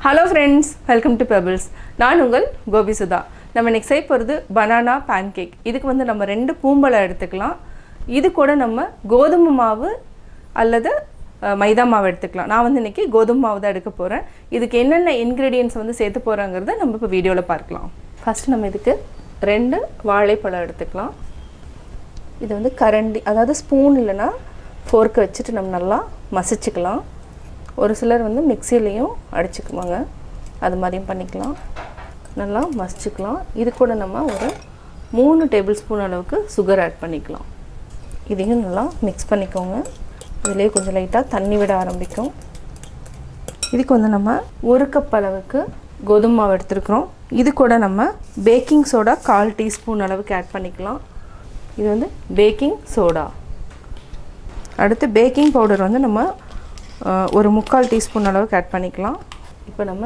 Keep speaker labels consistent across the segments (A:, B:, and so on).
A: Hello friends, welcome to Pebbles. நான் உங்கள் Gobi Sudha. நம்ம இன்னைக்கு செய்ய போறது banana pancake. இதுக்கு வந்து நம்ம ரெண்டு பூம்பழம் எடுத்துக்கலாம். இது கூட நம்ம கோதுமை மாவு அல்லது மைதா மாவு எடுத்துக்கலாம். நான் வந்து இன்னைக்கு கோதுமை மாவு தான் எடுக்க போறேன். இதுக்கு என்னென்ன ingredients வந்து சேர்த்து போறாங்கறதை நம்ம இப்ப வீடியோல பார்க்கலாம். ஃபர்ஸ்ட் நம்ம இதுக்கு ரெண்டு வாழைப்பழம் எடுத்துக்கலாம். இது வந்து கரண்டி அதாவது ஸ்பூன் இல்லனா ஃபோர்க் வச்சிட்டு நம்ம நல்லா மசிச்சுக்கலாம். ஒரு சிலர் வந்து மிக்ஸிலயும் அடிச்சுக்குவாங்க. அது மாதிரியும் பண்ணிக்கலாம். நல்லா மசிச்சுக்கலாம். இது கூட நம்ம ஒரு 3 டேபிள்ஸ்பூன் அளவுக்கு சுகர் ஆட் பண்ணிக்கலாம். இதையும் நல்லா மிக்ஸ் பண்ணிக்கோங்க. இதிலே கொஞ்சம் லைட்டா தண்ணி விட ஆரம்பிக்கும். இதுக்கு வந்து நம்ம 1 கப் அளவுக்கு கோதுமை மாவு எடுத்துக்கிறோம். இது கூட நம்ம பேக்கிங் சோடா 1/4 டீஸ்பூன் அளவுக்கு ஆட் பண்ணிக்கலாம். இது வந்து பேக்கிங் சோடா. அடுத்து பேக்கிங் பவுடர் வந்து நம்ம ஒரு 3/4 டீஸ்பூன் அளவுக்கு ஆட் பண்ணிக்கலாம். இப்போ நம்ம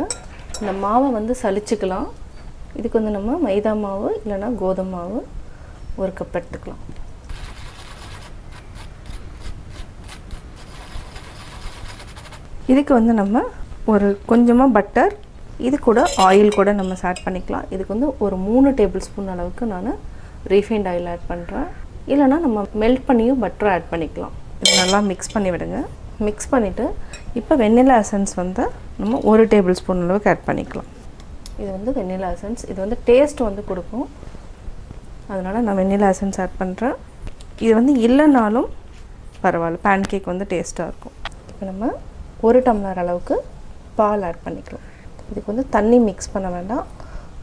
A: இந்த மாவை வந்து சலிச்சுக்கலாம். இதுக்கு வந்து நம்ம மைதா மாவு இல்லைனா கோதுமை மாவு 1 கப் எடுத்துக்கலாம். இதுக்கு வந்து நம்ம ஒரு கொஞ்சமாக பட்டர், இது கூட ஆயில் கூட நம்ம ஆட் பண்ணிக்கலாம். இதுக்கு வந்து ஒரு 3 டேபிள் ஸ்பூன் அளவுக்கு நான் ரீஃபைண்ட் ஆயில் ஆட் பண்ணுறேன். இல்லைனா நம்ம மெல்ட் பண்ணியும் பட்டர் ஆட் பண்ணிக்கலாம். இது நல்லா மிக்ஸ் பண்ணி விடுங்க. மிக்ஸ் பண்ணிவிட்டு இப்போ வெண்ணிலா எசன்ஸ் வந்து நம்ம 1 டேபிள் ஸ்பூன் அளவுக்கு ஆட் பண்ணிக்கலாம். இது வந்து வெண்ணிலா எசன்ஸ். இது வந்து டேஸ்ட் வந்து கொடுக்கும். அதனால் நான் வெண்ணிலா எசன்ஸ் ஆட் பண்ணுறேன். இது வந்து இல்லைனாலும் பரவாயில்ல, பேன்கேக் வந்து டேஸ்ட்டாக இருக்கும். இப்போ நம்ம 1 டம்ளர் அளவுக்கு பால் ஆட் பண்ணிக்கலாம். இதுக்கு வந்து தண்ணி மிக்ஸ் பண்ண வேண்டாம்,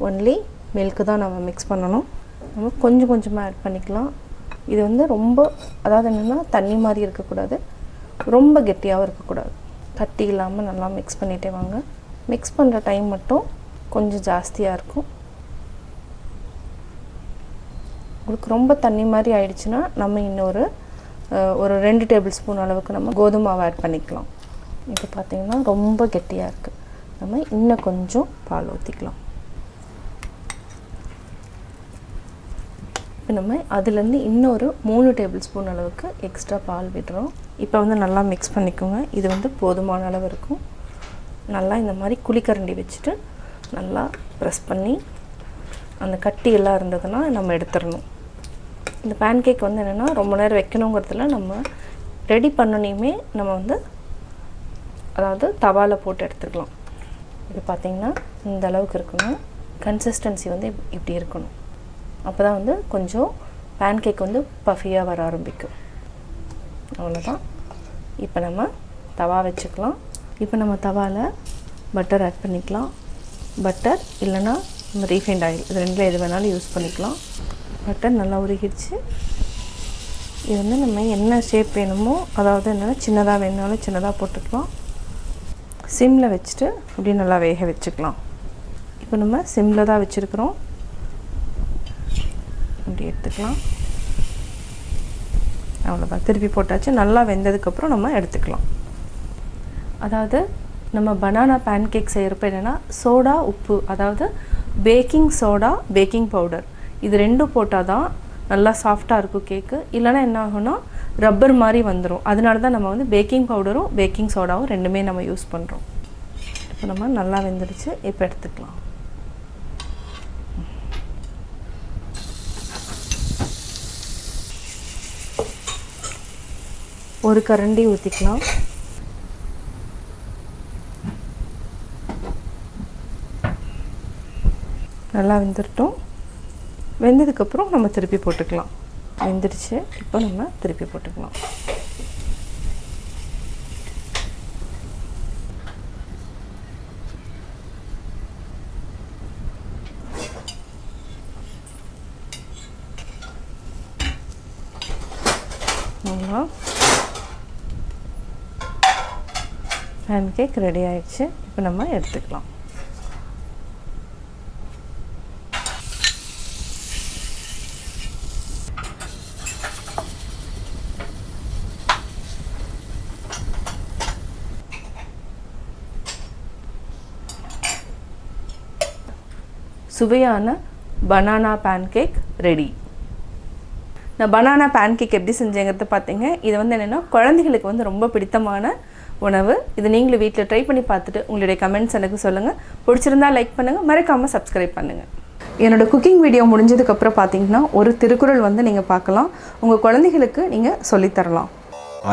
A: ஒன்லி மில்க்கு தான் நம்ம மிக்ஸ் பண்ணணும். நம்ம கொஞ்சம் கொஞ்சமாக ஆட் பண்ணிக்கலாம். இது வந்து ரொம்ப அதாவது என்னென்னா தண்ணி மாதிரி இருக்கக்கூடாது, ரொம்ப கெட்டியாகவும் இருக்கக்கூடாது. கட்டி இல்லாமல் நல்லா மிக்ஸ் பண்ணிகிட்டே வாங்க. மிக்ஸ் பண்ணுற டைம் மட்டும் கொஞ்சம் ஜாஸ்தியாக இருக்கும். உங்களுக்கு ரொம்ப தண்ணி மாதிரி ஆயிடுச்சுன்னா நம்ம இன்னொரு ஒரு 2 டேபிள் ஸ்பூன் அளவுக்கு நம்ம கோதுமை மாவு ஆட் பண்ணிக்கலாம். இப்போ பார்த்திங்கன்னா ரொம்ப கெட்டியாக இருக்குது. நம்ம இன்னும் கொஞ்சம் பால் ஊற்றிக்கலாம். இப்போ நம்ம அதுலேருந்து இன்னொரு 3 டேபிள் ஸ்பூன் அளவுக்கு எக்ஸ்ட்ரா பால் விடுறோம். இப்போ வந்து நல்லா மிக்ஸ் பண்ணிக்கோங்க. இது வந்து போதுமான அளவு இருக்கும். நல்லா இந்த மாதிரி குழிக்கரண்டி வச்சுட்டு நல்லா ப்ரெஸ் பண்ணி அந்த கட்டி எல்லாம் இருந்ததுன்னா நம்ம எடுத்துடணும். இந்த பேன்கேக் வந்து என்னென்னா ரொம்ப நேரம் வைக்கணுங்கிறதுல நம்ம ரெடி பண்ணனையுமே நம்ம வந்து அதாவது தவாவில் போட்டு எடுத்துக்கலாம். இது பார்த்திங்கன்னா இந்த அளவுக்கு இருக்கணும். கன்சிஸ்டன்சி வந்து இப்படி இருக்கணும். அப்போ தான் வந்து கொஞ்சம் பேன்கேக் வந்து பஃபியாக வர ஆரம்பிக்கும். அவ்வளோதான். இப்போ நம்ம தவா வச்சுக்கலாம். இப்போ நம்ம தவாவில் பட்டர் ஆட் பண்ணிக்கலாம். பட்டர் இல்லைன்னா நம்ம ரீஃபைண்ட் ஆயில், இது ரெண்டில் எது வேணாலும் யூஸ் பண்ணிக்கலாம். பட்டர் நல்லா உருகிடுச்சு. இது வந்து நம்ம என்ன ஷேப் வேணுமோ, அதாவது என்னென்னா சின்னதாக வேணுனாலும் சின்னதாக போட்டுக்கலாம். சிம்மில் வச்சுட்டு அப்படியே நல்லா வேக வச்சுக்கலாம். இப்போ நம்ம சிம்மில் தான் வச்சுருக்குறோம். அப்படி எடுத்துக்கலாம். அவ்வளோதான், திருப்பி போட்டாச்சு. நல்லா வெந்ததுக்கப்புறம் நம்ம எடுத்துக்கலாம். அதாவது நம்ம பனானா பேன்கேக் செய்கிறப்ப என்னென்னா சோடா உப்பு, அதாவது பேக்கிங் சோடா பேக்கிங் பவுடர், இது ரெண்டும் போட்டால் தான் நல்லா சாஃப்டாக இருக்கும் கேக்கு. இல்லைனா என்ன ஆகும்னா ரப்பர் மாதிரி வந்துடும். அதனால தான் நம்ம வந்து பேக்கிங் பவுடரும் பேக்கிங் சோடாவும் ரெண்டுமே நம்ம யூஸ் பண்ணுறோம். இப்போ நம்ம நல்லா வெந்துடுச்சு. இப்போ எடுத்துக்கலாம். ஒரு கரண்டி ஊற்றிக்கலாம். நல்லா வெந்துட்டோம். வெந்ததுக்கப்புறம் நம்ம திருப்பி போட்டுக்கலாம். வெந்துடுச்சு. இப்போ நம்ம திருப்பி போட்டுக்கலாம். பேன்கேக் ரெடி ஆயிடுச்சு. இப்போ நம்ம எடுத்துக்கலாம். சுவையான பனானா பேன்கேக் ரெடி. நான் பனானா பேன்கேக் எப்படி செஞ்சேங்கிறது பார்த்தீங்க. இது வந்து என்னென்னா குழந்தைகளுக்கு வந்து ரொம்ப பிடித்தமான உணவு. இது நீங்களும் வீட்டில் ட்ரை பண்ணி பார்த்துட்டு உங்களுடைய கமெண்ட்ஸ் எனக்கு சொல்லுங்கள். பிடிச்சிருந்தா லைக் பண்ணுங்கள், மறக்காமல் சப்ஸ்கிரைப் பண்ணுங்கள். என்னோடய குக்கிங் வீடியோ முடிஞ்சதுக்கப்புறம் பார்த்தீங்கன்னா ஒரு திருக்குறள் வந்து நீங்கள் பார்க்கலாம். உங்கள் குழந்தைகளுக்கு நீங்கள் சொல்லித்தரலாம்.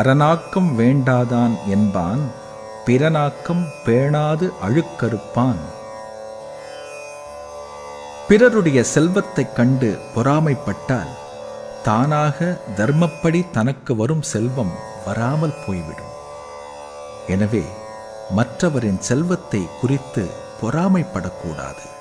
B: அரணாக்கம் வேண்டாதான் என்பான், பிறனாக்கம் பேணாது அழுக்கறுப்பான். பிறருடைய செல்வத்தைக் கண்டு பொறாமைப்பட்டால் தானாக தர்மப்படி தனக்கு வரும் செல்வம் வராமல் போய்விடும். எனவே மற்றவரின் செல்வத்தை குறித்து பொறாமைப்படக்கூடாது.